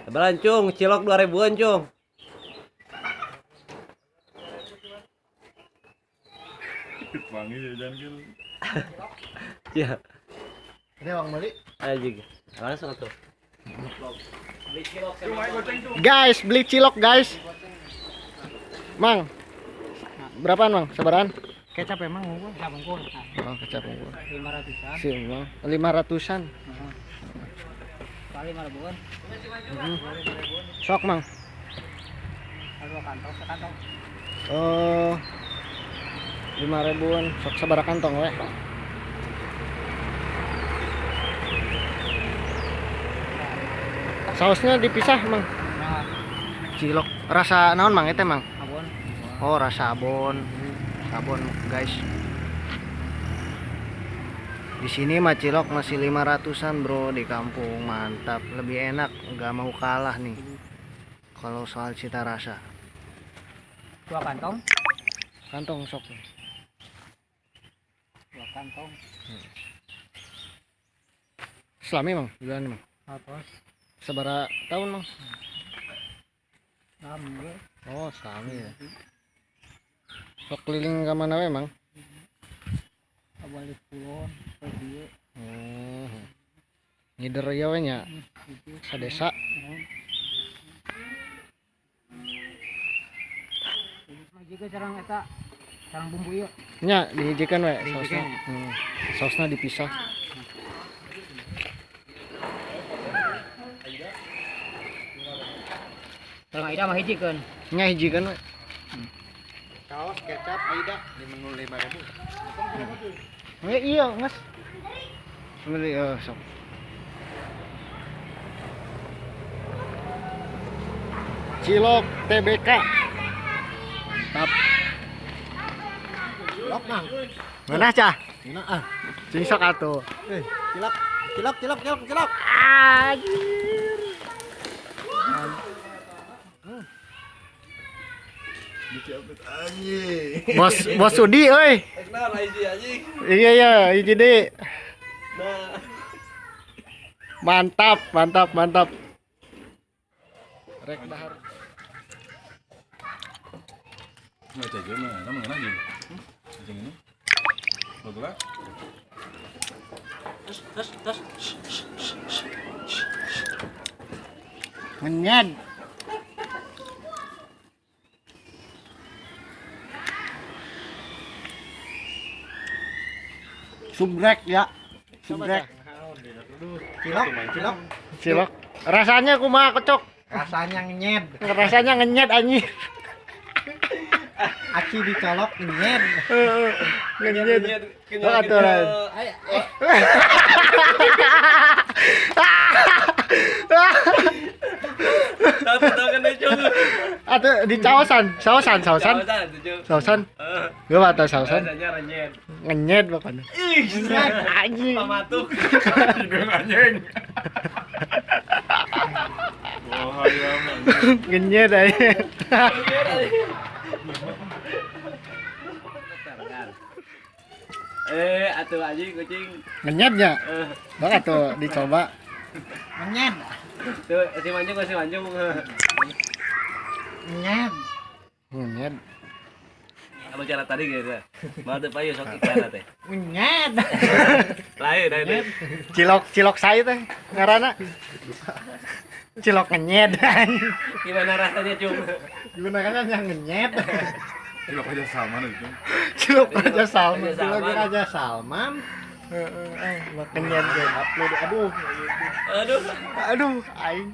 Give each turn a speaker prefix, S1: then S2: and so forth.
S1: Sabaran cung, cilok 2000-an cung.
S2: Wangi jajan kan.
S1: Iya.
S3: Ini uang beli.
S1: Ayo juga. Mana sana tuh?
S3: Guys, beli cilok guys. Mang. Berapaan Mang? Sabaran?
S4: Kecap emang unggul, kecap unggul.
S3: Oh, kecap unggul.
S4: 500-an.
S3: Sih, Mang. 500-an.
S4: Kali 5.000-an.
S3: Sok, Mang.
S4: Dua kantong, sekantong.
S3: Oh. 5.000-an. Sok sabaraha kantong we. Sausnya dipisah, Mang.
S4: Nah,
S3: Cilok rasa naon, Mang? Eta, Mang?
S4: abon.
S3: Oh, rasa abon. Sabun, guys. Di sini mah cilok masih 500-an, Bro, di kampung. Mantap, lebih enak, nggak mau kalah nih. Kalau soal cita rasa.
S4: Dua kantong.
S3: Kantong sok.
S4: Dua kantong.
S3: Selami, Mang. Bulan, Mang.
S4: Apa?
S3: Sabaraha tahun, Mang?
S4: Ambil.
S3: Oh, selami ya. Sok keliling ke mana we, Mang?
S4: Balik pulau ke dia.
S3: Oh. Ngider ya we nya. Sadesa.
S4: Jika carang eta, carang bumbu ieu.
S3: Nya dihijikan we sausna.
S4: Dihijikan.
S3: Sausna dipisah.
S4: Carang ida mah hijikeun.
S3: Nya hijikan we. Kaos kecap Aida di menu 5.000. Iya, Mas. Beli sok. Cilok TBK. Mantap.
S1: Cilok, Mang.
S3: Mana cah?
S1: Mana ah?
S3: Cing sok atuh.
S1: Cilok.
S3: Anjir.
S2: Dicapet anjing.
S3: Bos Sudi euy.
S1: Nah, hiji anjing.
S3: Iya, hiji deui.
S1: Nah.
S3: Mantap. Rek dahar.
S2: Nggak caja mah, kamu nggak lagi. Cacing ini. Bagus.
S1: Tes.
S3: Menyed. Subrek ya. Subrek. Cilok. Rasanya kumaha kocok?
S4: Rasanya nyed.
S3: Rasanya ngenyet anjing.
S4: Aci dicolok nyed.
S3: Ngenyet. Oh, aturan.
S1: Tahu kan cung.
S3: Atuh di sausan. Sausan. Gua mata sausan.
S1: Rasanya renyet.
S3: Ngenyet pokoknya. Anjing.
S1: Pamatuk.
S2: Hidung anjing. Bahaya mah.
S3: Ngenyet aja.
S1: Atuh anjing kucing.
S3: Ngenyetnya. Bang atuh dicoba.
S4: Nyed.
S1: Tuh, si manjung.
S4: Nyed.
S3: Ngenyet.
S1: Apa cara tadi gitu? Baru payu sok iklan teh.
S4: Nyed.
S1: Lain.
S3: Cilok saya teh ngaranna. Cilok ngenyet.
S1: Gimana rasanya, Cung?
S3: Gimana kan yang ngenyet?
S2: Cilok aja sama nih.
S3: Cilok aja salman.
S1: Aja salman.
S3: Cilok aja salman. Ngenyet deh. Upload. Aduh.
S1: Aduh.
S3: Aduh, aing.